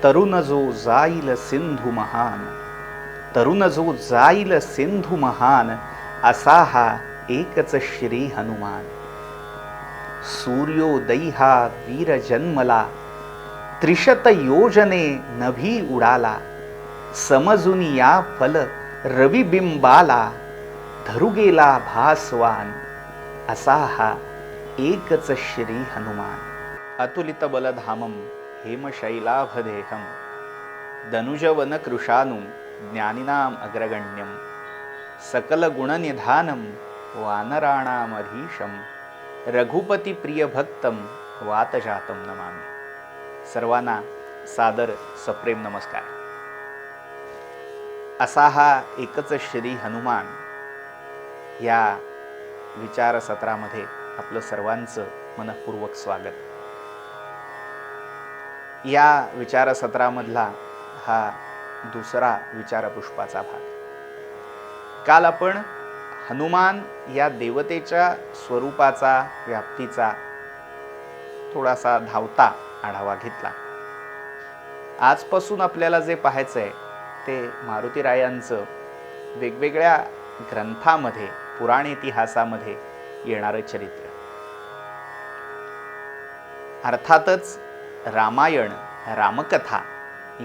तरुण जो जाईल सिंधू महान, तरुण जो जाईल सिंधू महान, असा हा एकच श्री हनुमान. सूर्योदयी हा वीर जन्मला, त्रिशत योजने नभी उडाला. समजून या फल रविबिंबाला, धरू गेला भासवान, असा हा एकच श्री हनुमान. अतुलित बलधामम हेमशैलाभदेहम, दनुजवन कृशानु ज्ञानिनाम अग्रगण्यम. सकल गुणनिधानम वानराणामधीशम, रघुपती प्रिय भक्तम वातजातम नमामि. सर्वांना सादर सप्रेम नमस्कार. असा हा एकच श्री हनुमान या विचारसत्रामध्ये आपलं सर्वांचं मनःपूर्वक स्वागत. या विचारसत्रामधला हा दुसरा विचारपुष्पाचा भाग. काल आपण हनुमान या देवतेच्या स्वरूपाचा, व्याप्तीचा थोडासा धावता आढावा घेतला. आजपासून आपल्याला जे पाहायचं आहे ते मारुतीरायांचं वेगवेगळ्या ग्रंथामध्ये, पुराण इतिहासामध्ये येणारं चरित्र. अर्थातच रामायण, रामकथा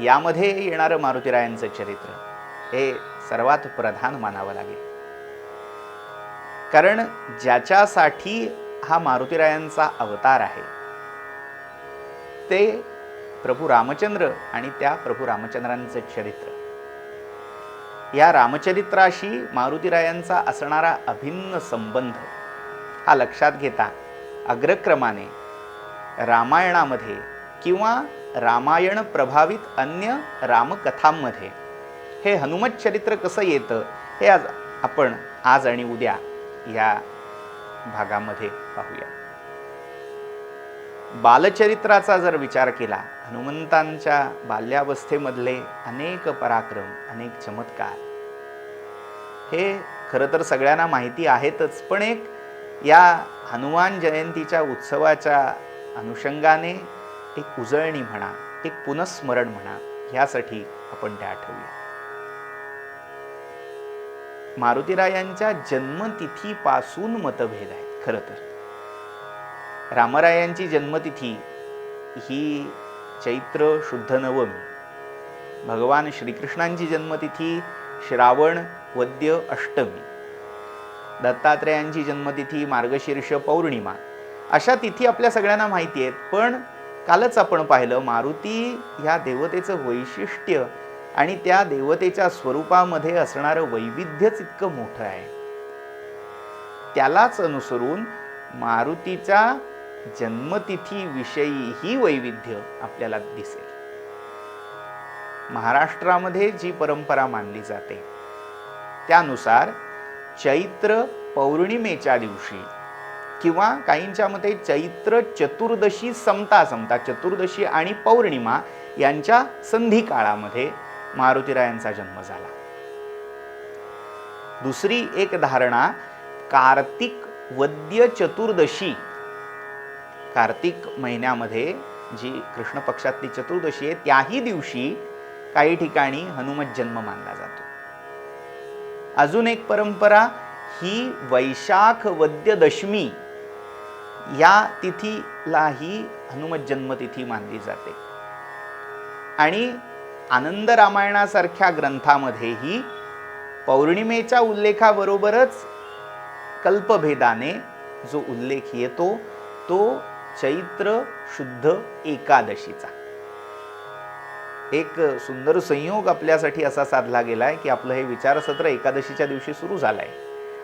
यामध्ये येणारं मारुतीरायांचं चरित्र हे सर्वात प्रधान मानावं लागेल. कारण ज्याच्यासाठी हा मारुतीरायांचा अवतार आहे ते प्रभू रामचंद्र आणि त्या प्रभू रामचंद्रांचं चरित्र. या रामचरित्राशी मारुतीरायांचा असणारा अभिन्न संबंध हा लक्षात घेता अग्रक्रमाने रामायणामध्ये किंवा रामायण प्रभावित अन्य रामकथांमध्ये हे हनुमत चरित्र कसं येतं हे आपण आज आणि उद्या या भागामध्ये पाहूया. बालचरित्राचा जर विचार केला, हनुमंतांच्या बाल्यावस्थेमधले अनेक पराक्रम, अनेक चमत्कार हे खरं तर सगळ्यांना माहिती आहेतच, पण एक या हनुमान जयंतीच्या उत्सवाच्या अनुषंगाने एक उजळणी म्हणा, एक पुनस्मरण म्हणा, ह्यासाठी आपण ते आठवूया. मारुतीरायांच्या जन्मतिथीपासून मतभेद आहेत. खरं तर रामरायांची जन्मतिथी ही चैत्र शुद्ध नवमी, भगवान श्रीकृष्णांची जन्मतिथी श्रावण वद्य अष्टमी, दत्तात्रेयांची जन्मतिथी मार्गशीर्ष पौर्णिमा, अशा तिथी आपल्या सगळ्यांना माहिती आहेत. पण कालच आपण पाहिलं मारुती ह्या देवतेचं वैशिष्ट्य आणि त्या देवतेच्या स्वरूपामध्ये असणारं वैविध्यच इतकं मोठं आहे. त्यालाच अनुसरून मारुतीच्या जन्मतिथीविषयी ही वैविध्य आपल्याला दिसेल. महाराष्ट्रामध्ये जी परंपरा मानली जाते त्यानुसार चैत्र पौर्णिमेच्या दिवशी किंवा काहींच्या मते चैत्र चतुर्दशी संपता चतुर्दशी आणि पौर्णिमा यांच्या संधी काळामध्ये मारुतीरायांचा जन्म झाला. दुसरी एक धारणा कार्तिक वद्य चतुर्दशी, कार्तिक महिन्यामध्ये जी कृष्ण पक्षातली चतुर्दशी आहे त्याही दिवशी काही ठिकाणी हनुमत जन्म मानला जातो. अजून एक परंपरा ही वैशाख वद्य दशमी या तिथीलाही हनुमत जन्मतिथी मानली जाते. आणि आनंद रामायणासारख्या ग्रंथामध्येही पौर्णिमेच्या उल्लेखाबरोबरच कल्पभेदाने जो उल्लेख येतो तो चैत्र शुद्ध एकादशीचा. एक सुंदर संयोग आपल्यासाठी असा साधला गेलाय की आपलं हे विचारसत्र एकादशीच्या दिवशी सुरू झालंय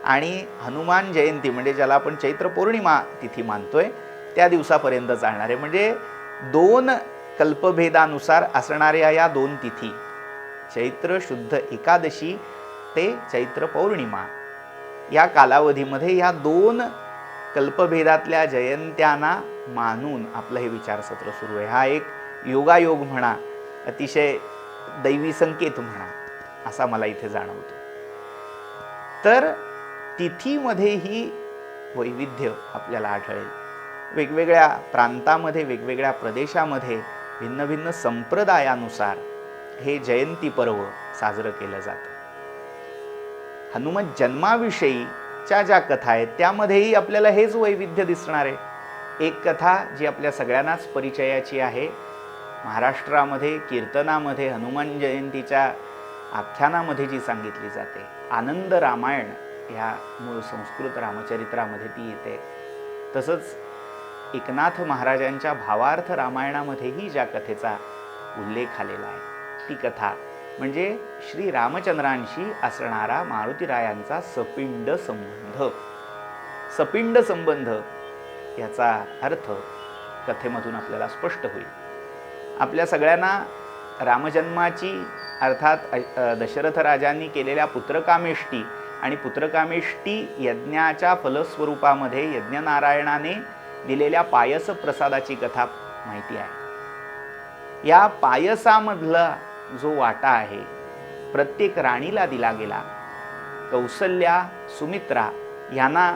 आणि हनुमान जयंती म्हणजे ज्याला आपण चैत्र पौर्णिमा तिथी मानतोय त्या दिवसापर्यंत चालणार आहे. म्हणजे दोन कल्पभेदानुसार असणाऱ्या या दोन तिथी, चैत्र शुद्ध एकादशी ते चैत्र पौर्णिमा, या कालावधीमध्ये या दोन कल्पभेदातल्या जयंत्यांना मानून आपलं हे विचारसत्र सुरू आहे. हा एक योगायोग म्हणा, अतिशय दैवी संकेत म्हणा, असा मला इथे जाणवतो. तर तिथीमध्येही वैविध्य आपल्याला आढळेल. वेगवेगळ्या प्रांतामध्ये, वेगवेगळ्या प्रदेशामध्ये भिन्न भिन्न संप्रदायानुसार हे जयंती पर्व साजरं केलं जातं. हनुमत जन्माविषयीच्या ज्या कथा आहेत त्यामध्येही आपल्याला हेच वैविध्य दिसणार आहे. एक कथा जी आपल्या सगळ्यांनाच परिचयाची आहे, महाराष्ट्रामध्ये कीर्तनामध्ये हनुमान जयंतीच्या आख्यानामध्ये जी सांगितली जाते, आनंद रामायण ह्या मूळ संस्कृत रामचरित्रामध्ये ती येते. तसंच एकनाथ महाराजांच्या भावार्थ रामायणामध्येही ज्या कथेचा उल्लेख आलेला आहे ती कथा म्हणजे श्री रामचंद्रांशी असणारा मारुतीरायांचा सपिंड संबंध. सपिंड संबंध याचा अर्थ कथेमधून आपल्याला स्पष्ट होईल. आपल्या सगळ्यांना रामजन्माची अर्थात दशरथ राजांनी केलेल्या पुत्रकामेष्टी आणि पुत्रकामेष्टी यज्ञाच्या फलस्वरूपामध्ये यज्ञनारायणाने दिलेल्या पायस प्रसादाची कथा माहिती आहे. या पायसामधला जो वाटा आहे प्रत्येक राणीला दिला गेला. कौसल्या, सुमित्रा यांना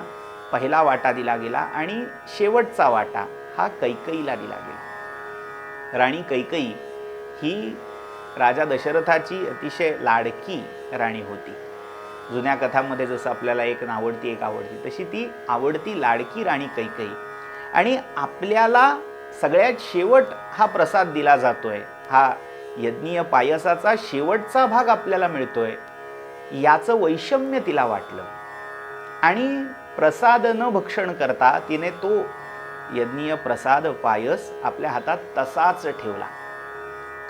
पहिला वाटा दिला गेला आणि शेवटचा वाटा हा कैकेयीला दिला गेला. राणी कैकेयी ही राजा दशरथाची अतिशय लाडकी राणी होती. जुन्या कथांमध्ये जसं आपल्याला एक आवडती एक आवडती तशी ती आवडती लाडकी राणी कैकेयी. आणि आपल्याला सगळ्यात शेवट हा प्रसाद दिला जातोय, हा यज्ञीय पायसाचा शेवटचा भाग आपल्याला मिळतोय, याचं वैषम्य तिला वाटलं आणि प्रसाद न भक्षण करता तिने तो यज्ञीय प्रसाद पायस आपल्या हातात तसाच ठेवला.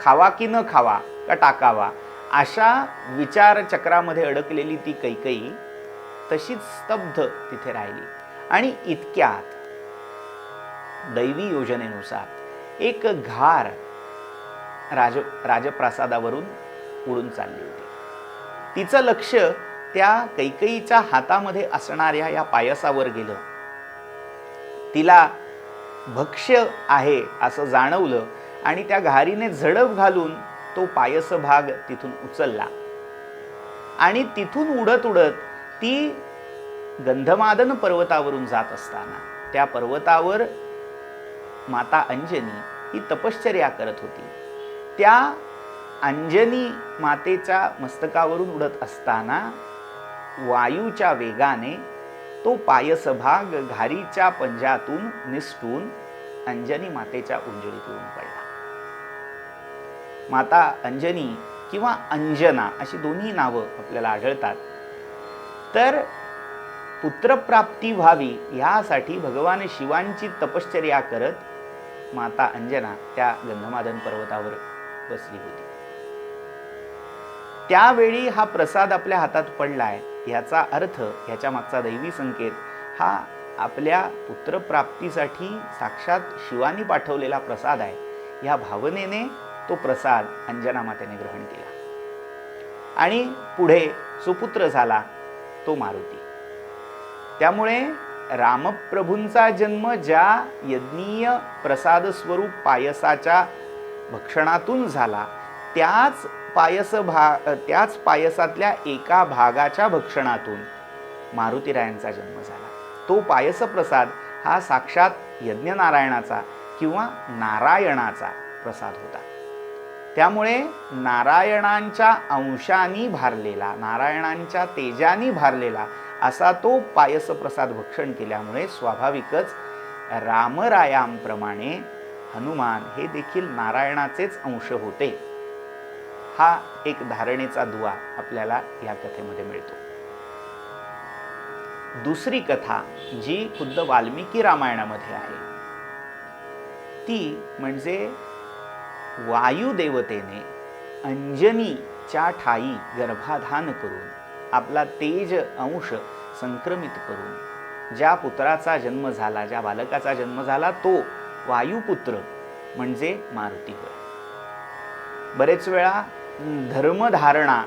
खावा की न खावा का टाकावा अशा विचारचक्रामध्ये अडकलेली ती कैकेयी तशीच स्तब्ध तिथे राहिली. आणि इतक्यात दैवी योजनेनुसार एक घार राजप्रासादावरून उडून चालली होती. तिचं लक्ष त्या कैकेयीच्या हातामध्ये असणाऱ्या या पायसावर गेलं. तिला भक्ष्य आहे असं जाणवलं आणि त्या घारीने झडप घालून तो पायस भाग तिथून उचलला आणि तिथून उडत उडत ती गंधमादन पर्वतावरून जात असताना त्या पर्वतावर माता अंजनी ही तपश्चर्या करत होती. त्या अंजनी मातेच्या मस्तकावरून उडत असताना वायूच्या वेगाने तो पायस भाग घारीच्या पंजातून निसटून अंजनी मातेच्या उंजळीत येऊन पडला. माता अंजनी किंवा अंजना अशी दोन्ही नावं आपल्याला आढळतात. तर पुत्रप्राप्ती व्हावी यासाठी भगवान शिवांची तपश्चर्या करत माता अंजना त्या गंधमादन पर्वतावर बसली होती. त्यावेळी हा प्रसाद आपल्या हातात पडलाय याचा अर्थ, याच्या मागचा दैवी संकेत हा आपल्या पुत्रप्राप्तीसाठी साक्षात शिवानी पाठवलेला प्रसाद आहे. या भावनेने तो प्रसाद अंजना मातेने ग्रहण केला आणि पुढे सुपुत्र झाला तो मारुती. त्यामुळे रामप्रभूंचा जन्म ज्या यज्ञीय प्रसाद स्वरूप पायसाच्या भक्षणातून झाला त्याच पायसातल्या एका भागाच्या भक्षणातून मारुतीरायांचा जन्म झाला. तो पायस प्रसाद हा साक्षात यज्ञनारायणाचा किंवा नारायणाचा प्रसाद होता. त्यामुळे नारायणांच्या अंशानी भारलेला, नारायणांच्या तेजानी भारलेला असा तो पायस प्रसाद भक्षण केल्यामुळे स्वाभाविकच रामरायांप्रमाणे हनुमान हे देखील नारायणाचेच अंश होते. हा एक धारणेचा दुवा आपल्याला या कथेमध्ये मिळतो. दुसरी कथा जी खुद्द वाल्मिकी रामायणामध्ये आहे ती म्हणजे वायुदेवतेने अंजनीच्या ठाई गर्भाधान करून आपला तेज अंश संक्रमित करून ज्या पुत्राचा जन्म झाला, ज्या बालकाचा जन्म झाला तो वायुपुत्र म्हणजे मारुती होय. बरेच वेळा धर्मधारणा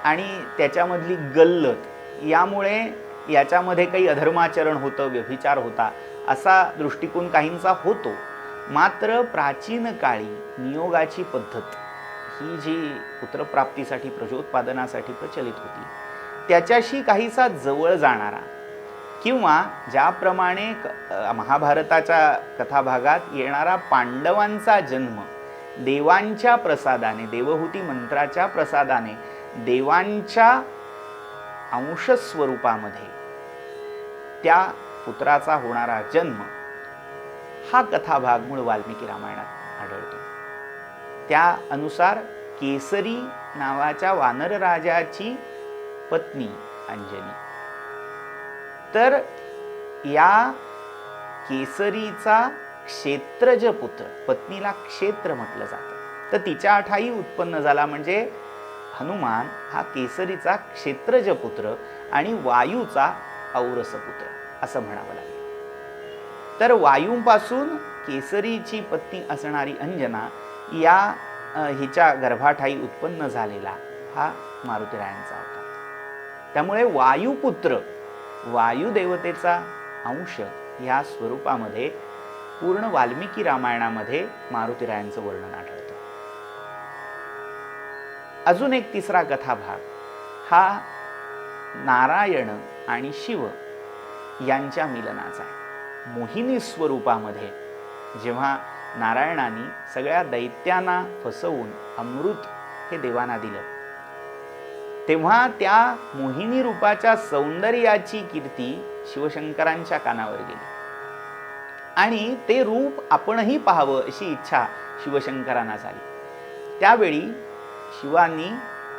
आणि त्याच्यामधली गल्लत यामुळे याच्यामध्ये काही अधर्माचरण होतं, व्यभिचार होता असा दृष्टिकोन काहींचा होतो. मात्र प्राचीन काळी नियोगाची पद्धत ही जी पुत्रप्राप्तीसाठी, प्रजोत्पादनासाठी प्रचलित होती त्याच्याशी काहीसा जवळ जाणारा किंवा ज्याप्रमाणे महाभारताच्या कथाभागात येणारा पांडवांचा जन्म देवांच्या प्रसादाने, देवहूती मंत्राच्या प्रसादाने, देवांच्या अंश स्वरूपामध्ये त्या पुत्राचा होणारा जन्म, हा कथाभाग मूळ वाल्मिकी रामायणात आढळतो. त्या अनुसार केसरी नावाच्या वानर राजाची पत्नी अंजनी, तर या केसरीचा क्षेत्रज पुत्र, पत्नीला क्षेत्र म्हटलं जातं, तर तिच्या ठायी उत्पन्न झाला म्हणजे हनुमान हा केसरीचा क्षेत्रज पुत्र आणि वायूचा औरस पुत्र असं म्हणावं लागेल. तर वायूंपासून केसरीची पत्नी असणारी अंजना या हिच्या गर्भाठायी उत्पन्न झालेला हा मारुतीरायांचा होता. त्यामुळे वायुपुत्र, वायुदेवतेचा अंश या स्वरूपामध्ये पूर्ण वाल्मिकी रामायणामध्ये मारुतीरायांचं वर्णन आढळतं. अजून एक तिसरा कथाभाग हा नारायण आणि शिव यांच्या मिलनाचा आहे. मोहिनी स्वरूपामध्ये जेव्हा नारायणाने सगळ्या दैत्यांना फसवून अमृत हे देवांना दिलं, तेव्हा त्या मोहिनी रूपाच्या सौंदर्याची कीर्ती शिवशंकरांच्या कानावर गेली आणि ते रूप आपणही पाहावं अशी इच्छा शिवशंकरांना झाली. त्यावेळी शिवांनी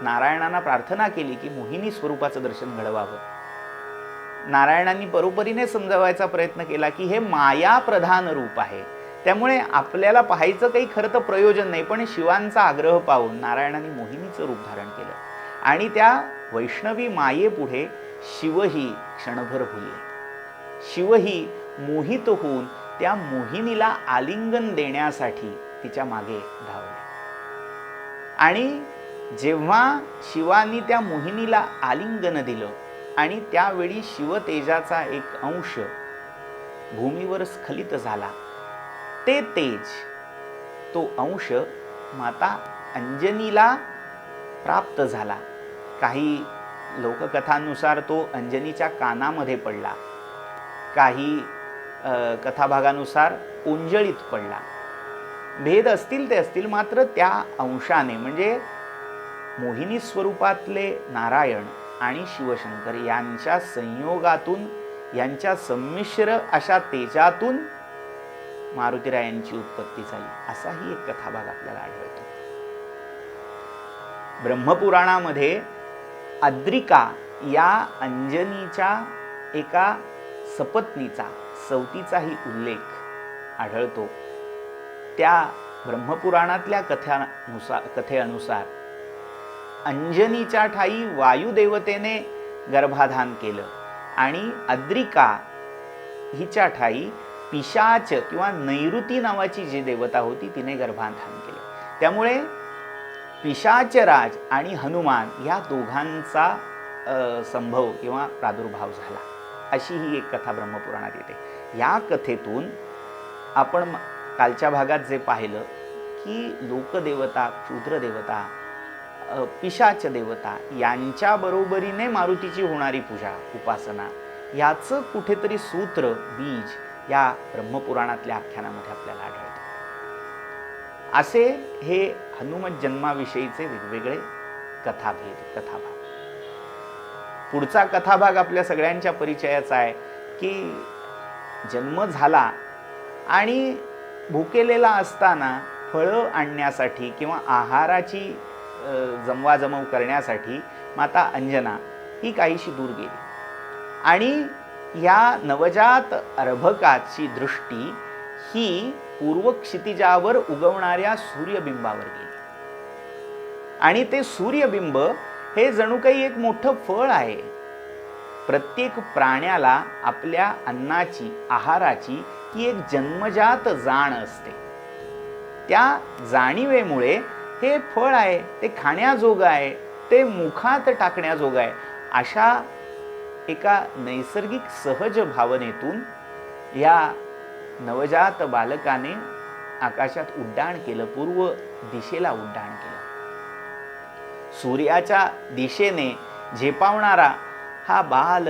नारायणांना प्रार्थना केली की मोहिनी स्वरूपाचं दर्शन घडवावं. नारायणांनी परोपरीने समजावायचा प्रयत्न केला की हे माया प्रधान रूप आहे, त्यामुळे आपल्याला पाहायचं काही खरं तर प्रयोजन नाही. पण शिवांचा आग्रह पाहून नारायणांनी मोहिनीचं रूप धारण केलं आणि त्या वैष्णवी मायेपुढे शिवही क्षणभर भुलले. शिवही मोहित होऊन त्या मोहिनीला आलिंगन देण्यासाठी तिच्या मागे धावले आणि जेव्हा शिवानी त्या मोहिनीला आलिंगन दिलं आणि त्यावेळी शिवतेजाचा एक अंश भूमीवर स्खलित झाला, ते तेज, तो अंश माता अंजनीला प्राप्त झाला. काही लोककथांनुसार तो अंजनीच्या कानामध्ये पडला, काही कथाभागानुसार ओंजळीत पडला. भेद असतील ते असतील, मात्र त्या अंशाने म्हणजे मोहिनी स्वरूपातले नारायण आणि शिवशंकर यांच्या संयोगातून, यांच्या संमिश्र अशा तेजातून मारुतीरायांची उत्पत्ती झाली, असाही एक कथाभाग आपल्याला आढळतो. ब्रह्मपुराणामध्ये अद्रिका या अंजनीच्या एका सपत्नीचा, सवतीचाही उल्लेख आढळतो. त्या ब्रह्मपुराणातल्या कथेनुसार अंजनीच्या ठायी वायुदेवतेने गर्भाधान केलं आणि अद्रिका हिच्या ठायी पिशाच किंवा नैऋती नावाची जी देवता होती तिने गर्भाधान केलं. त्यामुळे पिशाचराज आणि हनुमान या दोघांचा संभव किंवा प्रादुर्भाव झाला, अशी ही एक कथा ब्रह्मपुराणात येते. या कथेतून आपण कालच्या भागात जे पाहिलं की लोकदेवता, क्षुद्रदेवता, पिशाच देवता यांच्या बरोबरीने मारुतीची होणारी पूजा, उपासना याचं कुठेतरी सूत्र, बीज या ब्रह्मपुराणातल्या आख्यानामध्ये आपल्याला आढळतं. असे हे हनुमत जन्माविषयीचे वेगवेगळे कथाभेद, कथाभाग. पुढचा कथाभाग आपल्या सगळ्यांच्या परिचयाचा आहे की जन्म झाला आणि भुकेलेला असताना फळं आणण्यासाठी किंवा आहाराची जमवाजमव करण्यासाठी माता अंजना ही काहीशी दूर गेली आणि या नवजात अर्भकाची दृष्टी ही पूर्व क्षितिजावर उगवणाऱ्या सूर्यबिंबावर गेली आणि ते सूर्यबिंब हे जणू काही एक मोठं फळ आहे. प्रत्येक प्राण्याला आपल्या अन्नाची, आहाराची ही एक जन्मजात जाण असते. त्या जाणीवेमुळे हे फळ आहे, ते खाण्याजोगं आहे, ते मुखात टाकण्याजोगं आहे, अशा एका नैसर्गिक सहज भावनेतून या नवजात बालकाने आकाशात उड्डाण केलं, पूर्व दिशेला उड्डाण केलं. सूर्याच्या दिशेने झेपावणारा हा बाल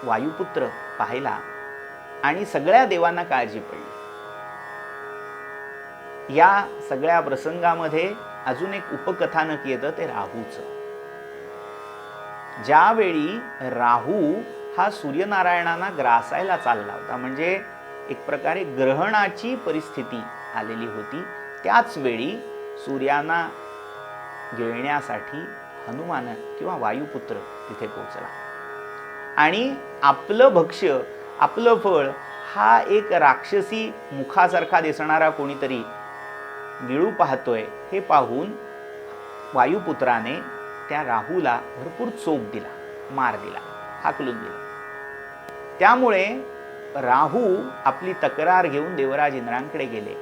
वायुपुत्र पाहिला आणि सगळ्या देवांना काळजी पडली. या सगळ्या प्रसंगामध्ये अजून एक उपकथानक येतं, ते राहूचं. ज्यावेळी राहू हा सूर्यनारायणांना ग्रासायला चालला होता, म्हणजे एक प्रकारे ग्रहणाची परिस्थिती आलेली होती, त्याच वेळी सूर्यांना गिळण्यासाठी हनुमान किंवा वायुपुत्र तिथे पोहोचला आणि आपलं भक्ष्य, आपलं फळ हा एक राक्षसी मुखासारखा दिसणारा कोणीतरी गिळू पाहतोय, हे पाहून वायुपुत्राने त्या राहूला भरपूर चोप दिला, मार दिला, हाकलून दिला. त्यामुळे राहू आपली तक्रार घेऊन देवराज इंद्रांकडे गेले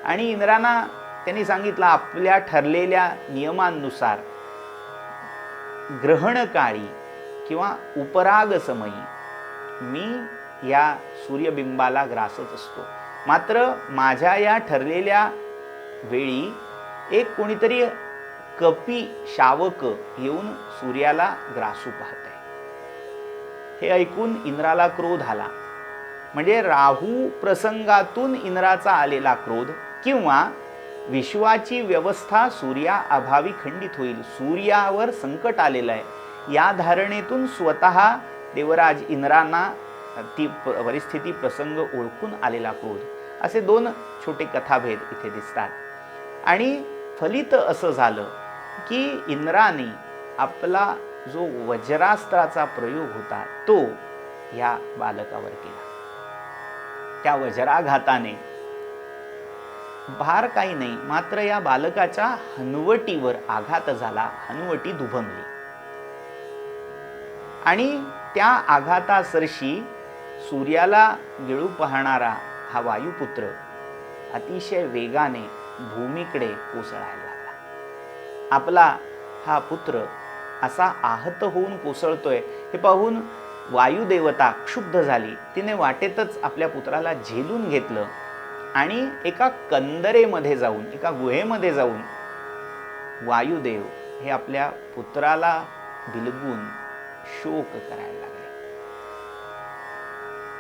आणि इंद्रांना त्यांनी सांगितलं, आपल्या ठरलेल्या नियमांनुसार ग्रहणकाळी किंवा उपराग समयी मी या सूर्यबिंबाला ग्रासत असतो, मात्र माझ्या या ठरलेल्या वेळी एक कोणीतरी कपी शावक येऊन सूर्याला ग्रासू पाहत आहे. हे ऐकून इंद्राला क्रोध आला. म्हणजे राहू प्रसंगातून इंद्राचा आलेला क्रोध किंवा विश्वाची व्यवस्था सूर्याअभावी खंडित होईल, सूर्यावर संकट आलेलं आहे, या धारणेतून स्वतः देवराज इंद्रांना ती परिस्थिती प्रसंग ओळखून आलेला क्रोध, असे दोन छोटे कथाभेद इथे दिसतात. आणि फलित असं झालं की इंद्राने आपला जो वज्रास्त्राचा प्रयोग होता तो या बालकावर केला. त्या वज्राघाताने भार काही नाही, मात्र या बालकाच्या हनवटीवर आघात झाला, हनवटी दुभंगली आणि त्या आघातासरशी सूर्याला गिळू पाहणारा हा वायुपुत्र अतिशय वेगाने भूमीकडे कोसळायला लागला. आपला हा पुत्र असा आहत होऊन कोसळतोय हे पाहून वायुदेवता क्षुब्ध झाली. तिने वाटेतच आपल्या पुत्राला झेलून घेतलं आणि एका कंदरेमध्ये जाऊन, एका गुहेमध्ये जाऊन वायुदेव हे आपल्या पुत्राला बिलगून शोक करायला लागले.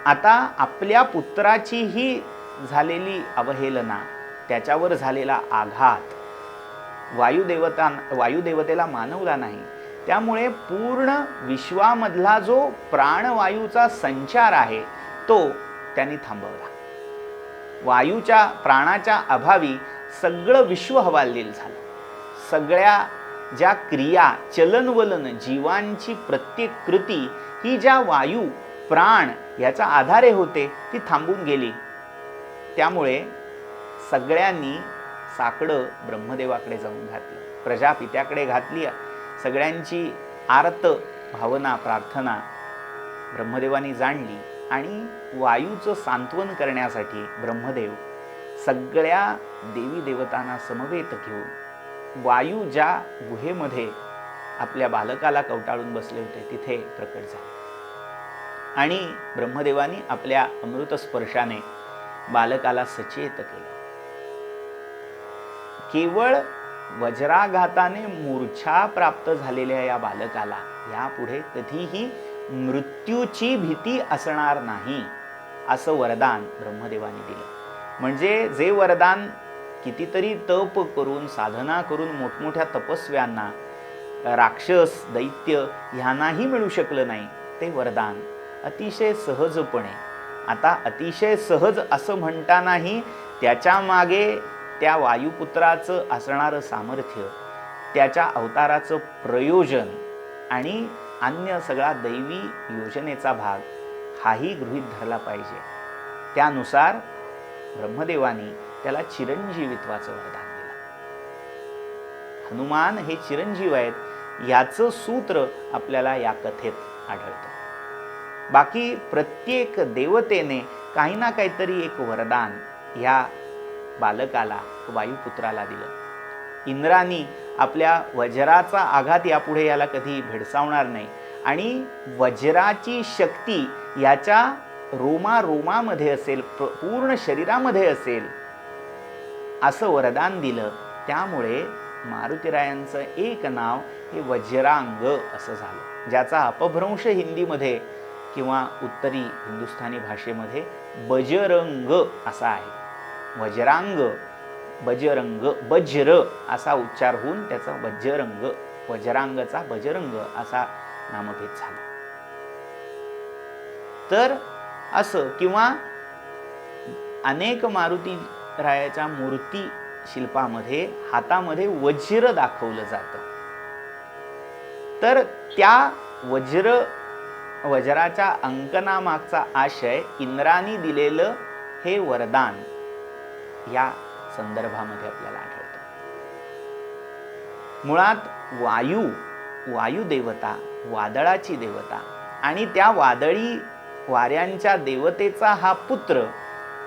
आता आपल्या पुत्राची ही झालेली अवहेलना, त्याच्यावर झालेला आघात वायुदेवतेला मानवला नाही. त्यामुळे पूर्ण विश्वामधला जो प्राणवायूचा संचार आहे तो त्यांनी थांबवला. वायूच्या प्राणाच्या अभावी सगळं विश्व हवालदिल झालं. सगळ्या ज्या क्रिया, चलनवलन, जीवांची प्रत्येक कृती ही ज्या वायू प्राण याचा आधारे होते ती थांबून गेली. त्यामुळे सगळ्यांनी साकडं ब्रह्मदेवाकडे जाऊन घातलं, प्रजापित्याकडे घातली. सगळ्यांची आर्त भावना, प्रार्थना ब्रह्मदेवानी जाणली आणि वायूचं सांत्वन करण्यासाठी ब्रह्मदेव सगळ्या देवी देवतांना समवेत घेऊन वायू ज्या गुहेमध्ये आपल्या बालकाला कवटाळून बसले होते तिथे प्रकट झाले आणि ब्रह्मदेवानी आपल्या अमृत स्पर्शाने बालकाला सचेत केलं. केवळ वज्राघाताने मूर्छा प्राप्त झालेल्या या बालकाला यापुढे कधीही मृत्यूची भीती असणार नाही असं वरदान ब्रह्मदेवाने दिलं. म्हणजे जे वरदान कितीतरी तप करून, साधना करून मोठमोठ्या तपस्व्यांना, राक्षस दैत्य ह्यांनाही मिळू शकलं नाही, ते वरदान अतिशय सहजपणे, आता अतिशय सहज असं म्हणतानाही त्याच्या मागे त्या वायुपुत्राचं असणारं सामर्थ्य, त्याच्या अवताराचं प्रयोजन आणि अन्य सगळा दैवी योजनेचा भाग हाही गृहीत धरला पाहिजे. त्यानुसार ब्रह्मदेवानी त्याला चिरंजीवित्वाचं वरदान दिलं. हनुमान हे चिरंजीव आहेत याचं सूत्र आपल्याला या कथेत आढळतं. बाकी प्रत्येक देवतेने काही ना काहीतरी एक वरदान ह्या बालकाला, वायुपुत्राला दिलं. इंद्रानी आपल्या वज्राचा आघात यापुढे याला कधी भेडसावणार नाही आणि वज्राची शक्ती याच्या रोमारोमामध्ये असेल, पूर्ण शरीरामध्ये असेल असं वरदान दिलं. त्यामुळे मारुतीरायांचं एक नाव हे वज्रांग असं झालं, ज्याचा अपभ्रंश हिंदीमध्ये किंवा उत्तरी हिंदुस्थानी भाषेमध्ये बजरंग असा आहे. वज्रांग, बजरंग, वज्र असा उच्चार होऊन त्याचा वज्रंग, वज्रांगचा बजरंग असा नामभेद झाला. तर असं किंवा अनेक मारुती रायाच्या मूर्ती शिल्पामध्ये हातामध्ये वज्र दाखवलं जातं. तर त्या वज्राच्या अंकनामागचा आशय इंद्राने दिलेलं हे वरदान या संदर्भामध्ये आपल्याला आढळतं. मुळात वायू देवता, वादळाची देवता आणि त्या वादळी वाऱ्यांच्या देवतेचा हा पुत्र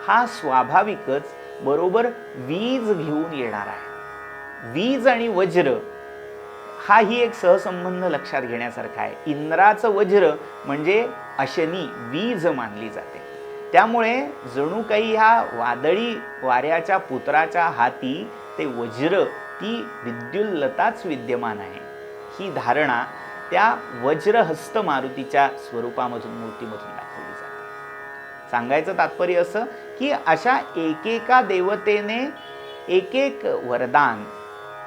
हा स्वाभाविकच बरोबर वीज घेऊन येणार आहे. वीज आणि वज्र हा ही एक सहसंबंध लक्षात घेण्यासारखा आहे. इंद्राचं वज्र म्हणजे अशनी, वीज मानली जाते. त्यामुळे जणू काही ह्या वादळी वाऱ्याच्या पुत्राच्या हाती ते वज्र, ती विद्युल्लताच विद्यमान आहे, ही धारणा त्या वज्रहस्त मारुतीच्या स्वरूपामधून, मूर्तीमधून दाखवली जाते. सांगायचं तात्पर्य असं की अशा एकेका देवतेने एक एक वरदान,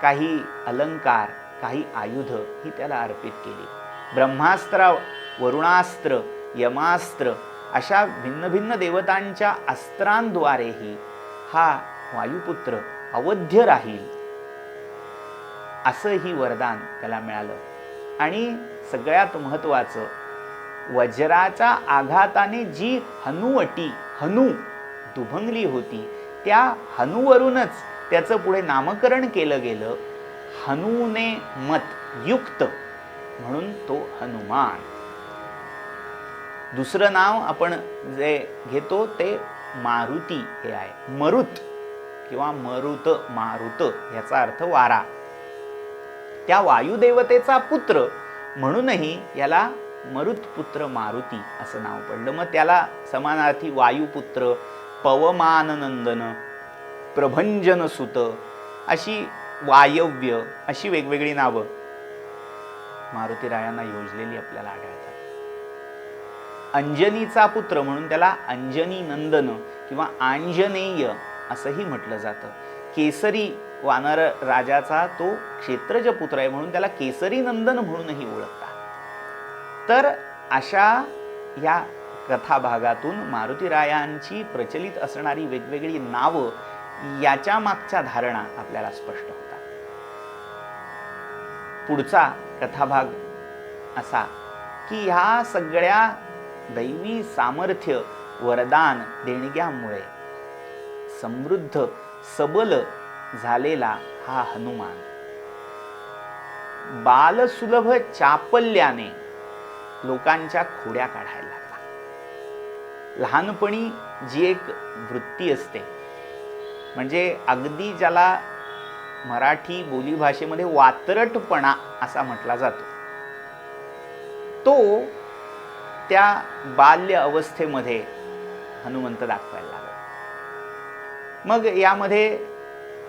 काही अलंकार, काही आयुध ही त्याला अर्पित केली. ब्रह्मास्त्र, वरुणास्त्र, यमास्त्र अशा भिन्न भिन्न देवतांच्या अस्त्रांद्वारेही हा वायुपुत्र अवध्य राहील असंही वरदान त्याला मिळालं. आणि सगळ्यात महत्त्वाचं, वज्राच्या आघाताने जी हनू दुभंगली होती, त्या हनूवरूनच त्याचं पुढे नामकरण केलं गेलं. हनूने मत युक्त म्हणून तो हनुमान. दुसरं नाव आपण जे घेतो ते मारुती हे आहे. मरुत किंवा मारुत याचा अर्थ वारा. त्या वायुदेवतेचा पुत्र म्हणूनही याला मरुतपुत्र मारुती असं नाव पडलं. मग त्याला समानार्थी वायुपुत्र, पवमाननंदन, प्रभंजनसुत अशी, वायव्य अशी वेगवेगळी नावं मारुतीरायांना योजलेली आपल्याला आढळतात. अंजनीचा पुत्र म्हणून त्याला अंजनी नंदन किंवा आंजनेय असंही म्हटलं जातं. केसरी वानर राजाचा तो क्षेत्रज पुत्र आहे म्हणून त्याला केसरी नंदन म्हणूनही ओळखतात. तर अशा या कथाभागातून मारुतीरायांची प्रचलित असणारी वेगवेगळी नावं, याच्या मागच्या धारणा आपल्याला स्पष्ट होतात. पुढचा कथाभाग असा की ह्या सगळ्या दैवी सामर्थ्य, वरदान, देणग्यामुळे समृद्ध, सबल झालेला हा हनुमान बालसुलभ चापल्याने लोकांच्या खोड्या काढायला लागला. लहानपणी जी एक वृत्ती असते, म्हणजे अगदी ज्याला मराठी बोलीभाषेमध्ये वात्रटपणा असा म्हटला जातो, तो त्या बाल्य अवस्थेमध्ये हनुमंत दाखवायला लागला. मग यामध्ये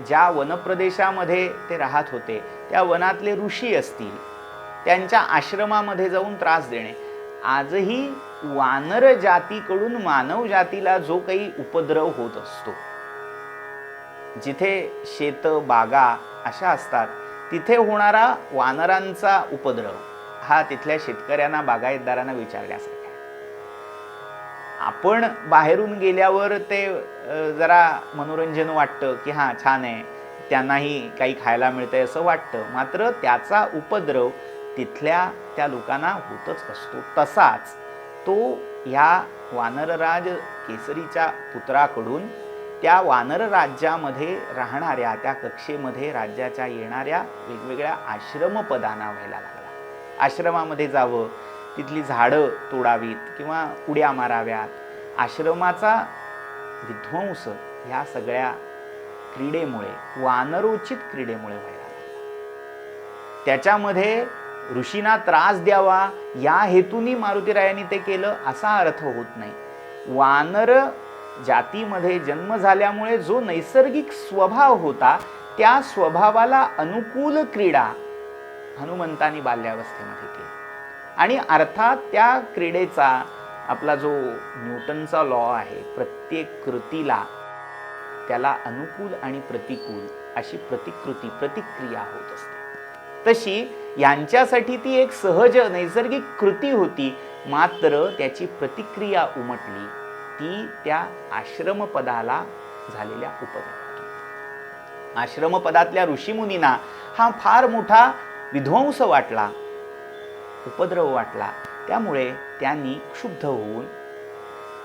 ज्या वनप्रदेशामध्ये ते राहत होते त्या वनातले ऋषी असतील, त्यांच्या आश्रमामध्ये जाऊन त्रास देणे. आजही वानर जातीकडून मानव जातीला जो काही उपद्रव होत असतो, जिथे शेत बागा अशा असतात, तिथे होणारा वानरांचा उपद्रव हा तिथल्या शेतकऱ्यांना, बागायतदारांना विचारण्यासारखा आहे. आपण बाहेरून गेल्यावर ते जरा मनोरंजन वाटतं की हां छान आहे, त्यांनाही काही खायला मिळतंय असं वाटतं. मात्र त्याचा उपद्रव तिथल्या त्या लोकांना होतच असतो. तसाच तो ह्या वानरराज केसरीच्या पुत्राकडून त्या वानर राज्यामध्ये राहणाऱ्या, त्या कक्षेमध्ये राज्याच्या येणाऱ्या वेगवेगळ्या आश्रमपदांना व्हायला लागला. आश्रमामध्ये जावं, तिथली झाडं तोडावीत किंवा उड्या माराव्यात, आश्रमाचा विध्वंस ह्या सगळ्या क्रीडेमुळे, वानरोचित क्रीडेमुळे व्हायला लागला. त्याच्यामध्ये ऋषींना त्रास द्यावा या हेतूनी मारुतीरायांनी ते केलं असा अर्थ होत नाही. वानर जातीमध्ये जन्म झाल्यामुळे जो नैसर्गिक स्वभाव होता, त्या स्वभावाला अनुकूल क्रीडा हनुमंतानी बाल्यावस्थेमध्ये केली. आणि अर्थात त्या क्रीडेचा, आपला जो न्यूटनचा लॉ आहे, प्रत्येक कृतीला त्याला अनुकूल आणि प्रतिकूल अशी प्रतिक्रिया होत असते. तशी यांच्यासाठी ती एक सहज नैसर्गिक कृती होती, मात्र त्याची प्रतिक्रिया उमटली ती त्या आश्रमपदाला झालेल्या उपद्रवातून. आश्रमपदातल्या ऋषीमुनींना हा फार मोठा विध्वंस वाटला, उपद्रव वाटला. त्यामुळे त्यांनी क्षुब्ध होऊन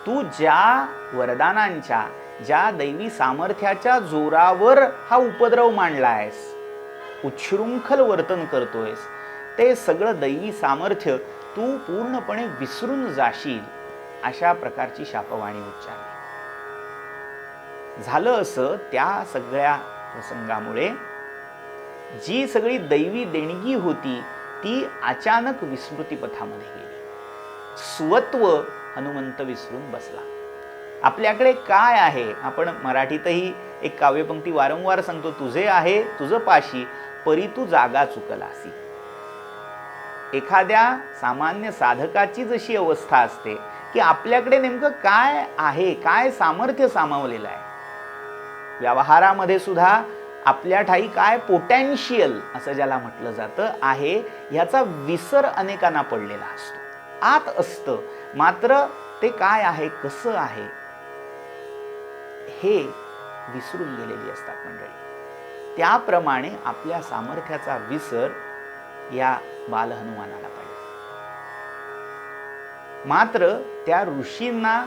तू ज्या वरदानांच्या, ज्या दैवी सामर्थ्याच्या जोरावर हा उपद्रव मांडलायस, उच्छृंखल वर्तन करतोयस, ते सगळं दैवी सामर्थ्य तू पूर्णपणे विसरून जाशील, अशा प्रकारची शापवाणी उच्चारली. झालं असं, त्या सगळ्या प्रसंगामुळे जी सगळी दैवी देणगी होती ती अचानक विस्मृतीपथामध्ये गेली. स्वत्व हनुमंत विसरून बसला. आपल्याकडे काय आहे, आपण मराठीतही एक काव्यपंक्ती वारंवार सांगतो, तुझे आहे तुझ पाशी परी तू जागा चुकलासी. एखाद्या सामान्य साधकाची जशी अवस्था असते की आपल्याकडे नेमकं काय आहे, काय सामर्थ्य सामावलेलं आहे, व्यवहारामध्ये सुद्धा आपल्या ठाई काय पोटॅन्शियल असं ज्याला म्हटलं जातं आहे, ह्याचा विसर अनेकांना पडलेला असतो. आत असतं, मात्र ते काय आहे, कसं आहे हे विसरून गेलेली असतात मंडळी. त्याप्रमाणे आपल्या सामर्थ्याचा विसर या बालहनुमानाला पडला. मात्र त्या ऋषींना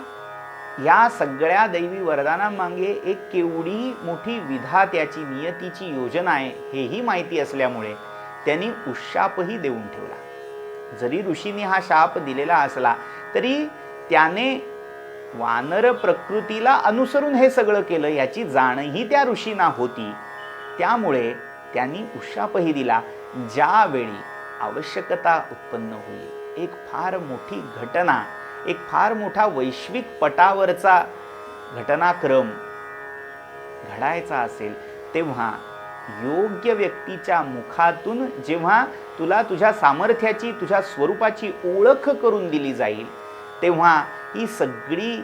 या सगळ्या दैवी वरदानांमागे एक केवढी मोठी विधात्याची, नियतीची योजना आहे हेही माहिती असल्यामुळे त्यांनी उशापही देऊन ठेवला. जरी ऋषींनी हा शाप दिलेला असला तरी त्याने वानर प्रकृतीला अनुसरून हे सगळं केलं याची जाणही त्या ऋषींना होती. त्यामुळे त्यांनी उशापही दिला. ज्यावेळी आवश्यकता उत्पन्न होईल, एक फार मोठी घटना, एक फार मोठा वैश्विक पटावरचा घटनाक्रम घडायचा असेल, तेव्हा योग्य व्यक्तीच्या मुखातून जेव्हा तुला तुझ्या सामर्थ्याची, तुझ्या स्वरूपाची ओळख करून दिली जाईल, तेव्हा ही सगळी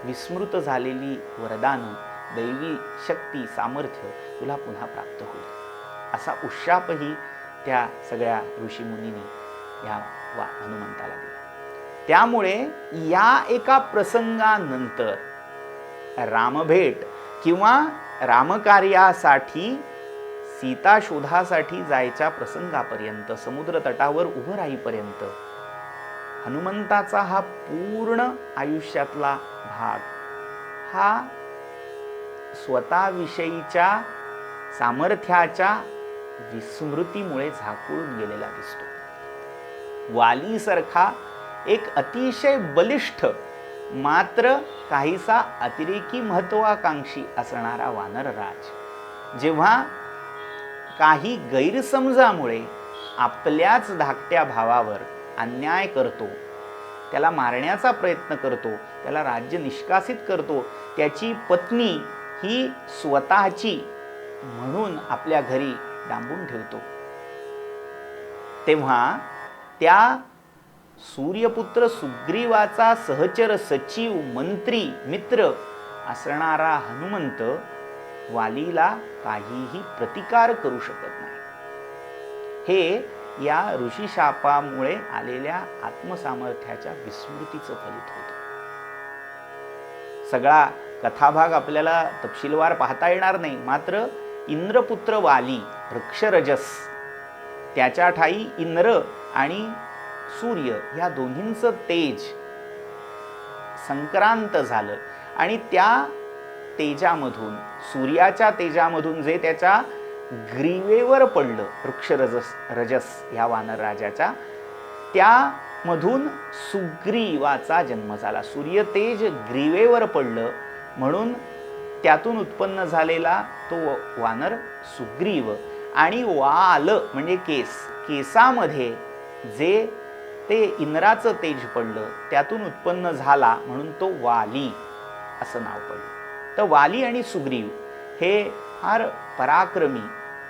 विस्मृत झालेली वरदानं, दैवी शक्ती, सामर्थ्य तुला पुन्हा प्राप्त होईल. असा उशापही त्या सगळ्या ऋषीमुनींनी या हनुमंताला दिला. त्यामुळे या एका प्रसंगानंतर रामभेट किंवा रामकार्यासाठी, सीता शोधासाठी जायच्या प्रसंगापर्यंत, समुद्र तटावर उभं राहीपर्यंत हनुमंताचा हा पूर्ण आयुष्यातला भाग हा स्वतःविषयीच्या सामर्थ्याच्या विस्मृतीमुळे झाकळून गेलेला दिसतो. वालीसारखा एक अतिशय बलिष्ठ मात्र काहीसा अतिरेकी महत्वाकांक्षी असणारा वानरराज जेव्हा काही गैरसमजामुळे आपल्याच धाकट्या भावावर अन्याय करतो, त्याला मारण्याचा प्रयत्न करतो, त्याला राज्य निष्कासित करतो, त्याची पत्नी ही स्वतःची म्हणून आपल्या घरी डांबून ठेवतो, तेव्हा त्या सूर्यपुत्र सुग्रीवाचा सहचर, सचिव, मंत्री, मित्र असणारा हनुमंत वालीला काहीही प्रतिकार करू शकत नाही. हे या ऋषीशापामुळे आलेल्या आत्मसामर्थ्याच्या विस्मृतीचं फलित होतं. सगळा कथाभाग आपल्याला तपशीलवार पाहता येणार नाही, मात्र इंद्रपुत्र वाली, वृक्षरजस, त्याच्या ठाई इंद्र आणि सूर्य या दोन्हींचं तेज संक्रांत झालं आणि त्या तेजामधून, सूर्याच्या तेजामधून जे त्याच्या ग्रीवेवर पडलं, वृक्षरजस या वानरराजाच्या, त्यामधून सुग्रीवाचा जन्म झाला. सूर्यतेज ग्रीवेवर पडलं म्हणून त्यातून उत्पन्न झालेला तो वानर सुग्रीव, आणि वाल म्हणजे केस, केसामध्ये जे ते इंद्राचं तेज पडलं त्यातून उत्पन्न झाला म्हणून तो वाली असं नाव पडलं. तर वाली आणि सुग्रीव हे फार पराक्रमी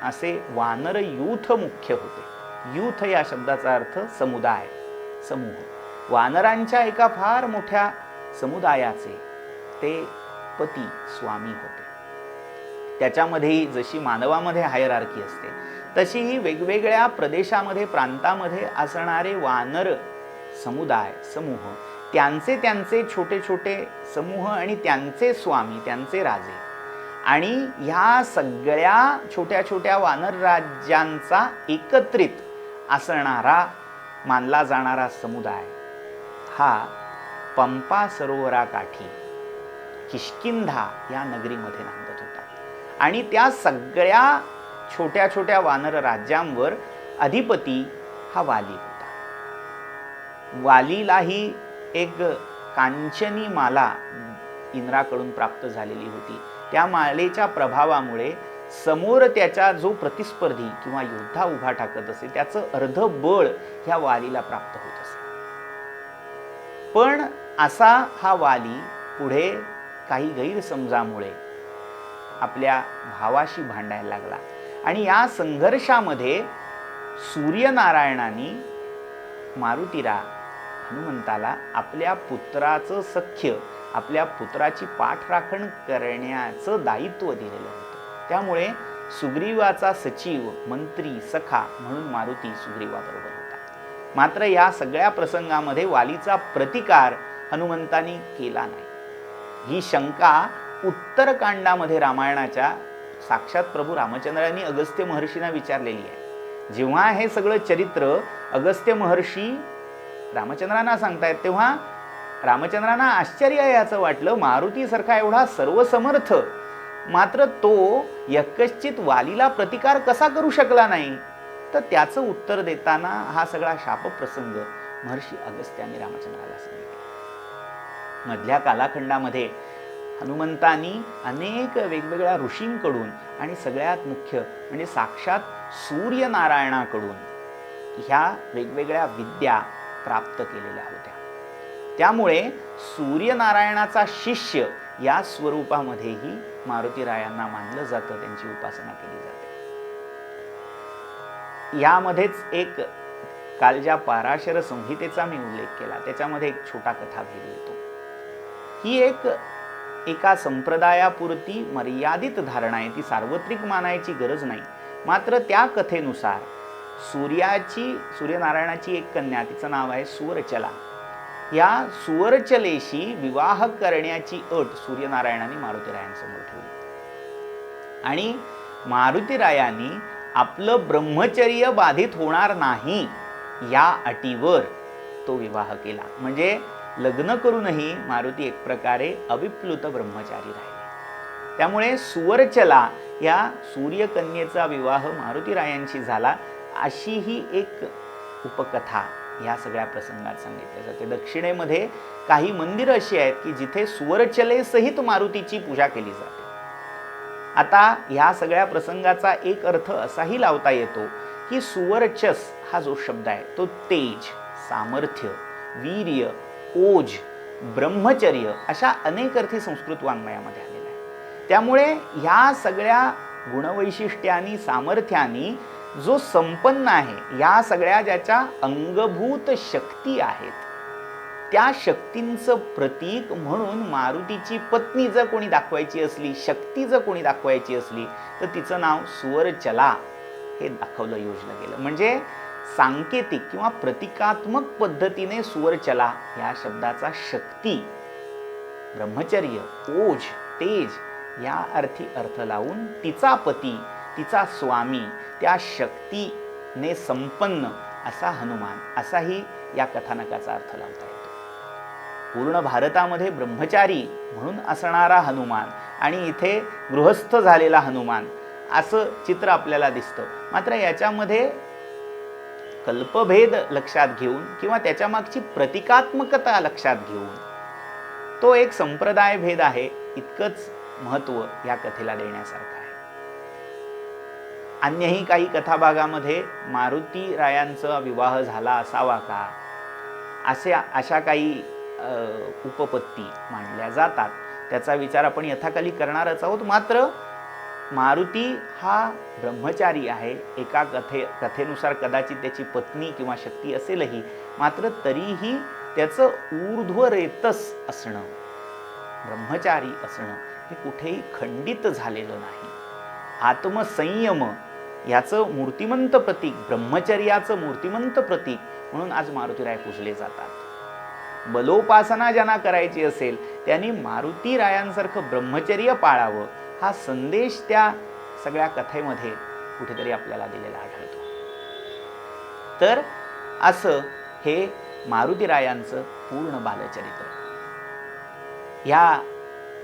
असे वानर यूथ मुख्य होते. यूथ या शब्दाचा अर्थ समुदाय, समूह. वानरांच्या एका फार मोठ्या समुदायाचे ते पती स्वामी होते. त्याच्यामध्येही जशी मानवामध्ये हायरार्की असते तशीही वेगवेगळ्या प्रदेशामध्ये प्रांतामध्ये असणारे वानर समुदाय समूह, त्यांचे त्यांचे छोटे छोटे समूह आणि त्यांचे स्वामी, त्यांचे राजे, आणि ह्या सगळ्या छोट्या छोट्या वानर राज्यांचा एकत्रित असणारा मानला जाणारा समुदाय हा पंपा सरोवराकाठी किष्किंधा या नगरीमध्ये नांदत होता. आणि त्या सगळ्या छोट्या छोट्या वानर राज्यांवर अधिपती हा वाली होता. वालीलाही एक कांचनी माला इंद्राकडून प्राप्त झालेली होती. त्या मालेच्या प्रभावामुळे समोर त्याचा जो प्रतिस्पर्धी किंवा योद्धा उभा टाकत असे त्याचं अर्ध बळ ह्या वालीला प्राप्त होत असे. पण असा हा वाली पुढे काही गैरसमजामुळे आपल्या भावाशी भांडायला लागला आणि या संघर्षामध्ये सूर्यनारायणांनी मारुतीला हनुमंताला आपल्या पुत्राचं सख्य, आपल्या पुत्राची पाठराखण करण्याचं दायित्व दिलेलं होतं. त्यामुळे सुग्रीवाचा सचिव, मंत्री, सखा म्हणून मारुती सुग्रीवाबरोबर होता. मात्र या सगळ्या प्रसंगामध्ये वालीचा प्रतिकार हनुमंतांनी केला नाही. ही शंका उत्तरकांडामध्ये रामायणाच्या साक्षात प्रभू रामचंद्रांनी अगस्त्य महर्षींना विचारलेली आहे. जेव्हा हे सगळं चरित्र अगस्त्य महर्षी रामचंद्रांना सांगतायत तेव्हा रामचंद्रांना आश्चर्य याचं वाटलं, मारुतीसारखा एवढा सर्वसमर्थ मात्र तो यकश्चित वालीला प्रतिकार कसा करू शकला नाही. तर त्याचं उत्तर देताना हा सगळा शापप्रसंग महर्षी अगस्त्यांनी रामचंद्राला सांगितला. मधल्या कालखंडामध्ये हनुमंतांनी अनेक वेगवेगळ्या ऋषींकडून आणि सगळ्यात मुख्य म्हणजे साक्षात सूर्यनारायणाकडून ह्या वेगवेगळ्या विद्या प्राप्त केलेल्या होत्या. त्यामुळे सूर्यनारायणाचा शिष्य या स्वरूपामध्येही मारुतीरायांना मानलं जातं, त्यांची उपासना केली जाते. यामध्येच एक काल ज्या पाराशर संहितेचा मी उल्लेख केला त्याच्यामध्ये एक छोटा कथाभेद येतो. ही एका संप्रदायापुरती मर्यादित धारणा आहे, ती सार्वत्रिक मानायची गरज नाही. मात्र त्या कथेनुसार सूर्यनारायणाची एक कन्या, तिचं नाव आहे सुवर्चला, या सुवर्चलेशी विवाह करण्याची अट सूर्यनारायणाने मारुतीरायांसमोर ठेवली आणि मारुतीरायांनी आपलं ब्रह्मचर्य बाधित होणार नाही या अटीवर तो विवाह केला. म्हणजे लग्न करूनही मारुती एक प्रकारे अविप्लुत ब्रह्मचारी राहिले. त्यामुळे सुवर्चला या सूर्यकन्येचा विवाह मारुतीरायांशी झाला अशी ही एक उपकथा या सगळ्या प्रसंगात सांगितली जाते. दक्षिणेमध्ये काही मंदिरं अशी आहेत की जिथे सुवर्चलेसहित मारुतीची पूजा केली जाते. आता या सगळ्या प्रसंगाचा एक अर्थ असाही लावता येतो की सुवर्चस हा जो शब्द आहे तो तेज, सामर्थ्य, वीर्य, ओज, ब्रह्मचर्य अशा अनेक अर्थी संस्कृत वाङ्मयामध्ये आलेला आहे. त्यामुळे ह्या सगळ्या गुणवैशिष्ट्यांनी, सामर्थ्यांनी जो संपन्न आहे, या सगळ्या ज्याच्या अंगभूत शक्ती आहेत त्या शक्तींचं प्रतीक म्हणून मारुतीची पत्नी जर कोणी दाखवायची असली, शक्ती जर कोणी दाखवायची असली तर तिचं नाव सुवर्चला हे दाखवलं, योजलं गेलं. म्हणजे सांकेतिक किंवा प्रतिकात्मक पद्धतीने सुवर्चला या शब्दाचा शक्ती, ब्रह्मचर्य, ओज, तेज या अर्थी अर्थ लावून तिचा पती, तिचा स्वामी, त्या शक्तीने संपन्न असा हनुमान असाही या कथानकाचा अर्थ लावता येतो. पूर्ण भारतामध्ये ब्रह्मचारी म्हणून असणारा हनुमान आणि इथे गृहस्थ झालेला हनुमान असं चित्र आपल्याला दिसतं. मात्र याच्यामध्ये कल्पभेद लक्षात घेऊन किंवा त्याच्या मागची प्रतिकात्मकता लक्षात घेऊन तो एक संप्रदाय भेद आहे इतकंच महत्त्व या कथेला देण्यासारखं आहे. अन्यही काही कथाभागामध्ये मारुती रायांचा विवाह झाला असावा का अशा काही उपपत्ती मांडल्या जातात. त्याचा विचार आपण यथाकाली करणारच आहोत. मात्र मारुती हा ब्रह्मचारी आहे. एका कथेनुसार कदाचित त्याची पत्नी किंवा शक्ती असेलही, मात्र तरीही त्याचं ऊर्ध्वरेतस असणं, ब्रह्मचारी असणं हे कुठेही खंडित झालेलं नाही. आत्मसंयम याचं मूर्तिमंत प्रतीक, ब्रह्मचर्याचं मूर्तिमंत प्रतीक म्हणून आज मारुतीराय पूजले जातात. बलोपासना ज्यांना करायची असेल त्यांनी मारुतीरायांसारखं ब्रह्मचर्य पाळावं हा संदेश त्या सगळ्या कथेमध्ये कुठेतरी आपल्याला दिलेला आढळतो. तर असं हे मारुतीरायांचं पूर्ण बालचरित्र. या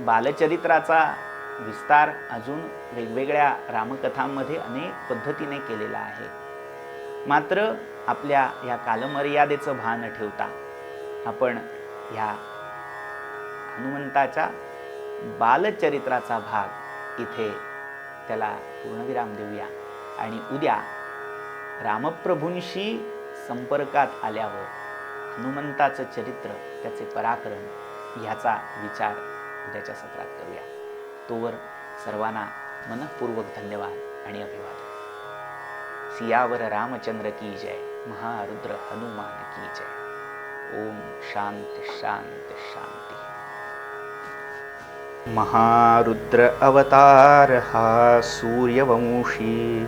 बालचरित्राचा विस्तार अजून वेगवेगळ्या रामकथांमध्ये अनेक पद्धतीने केलेला आहे. मात्र आपल्या या कालमर्यादेचं भान ठेवता आपण ह्या हनुमंताच्या बालचरित्राचा भाग इथे त्याला पूर्णविराम देऊया आणि उद्या रामप्रभूंशी संपर्कात आल्यावर हनुमंताचं चरित्र, त्याचे पराक्रम ह्याचा विचार उद्याच्या सत्रात करूया. तोवर सर्वांना मनःपूर्वक धन्यवाद आणि अभिवादन. सियावर रामचंद्र की जय, महारुद्र हनुमान की जय. ओम शांति शांति शांति. महारुद्र अवतार हा सूर्यवंशी,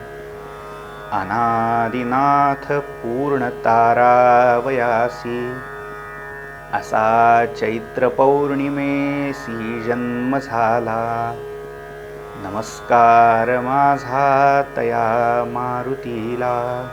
अनादिनाथ पूर्ण तारावयासी. असा चैत्र पौर्णिमेसी जन्म झाला. नमस्कार माझा तया मारुतीला.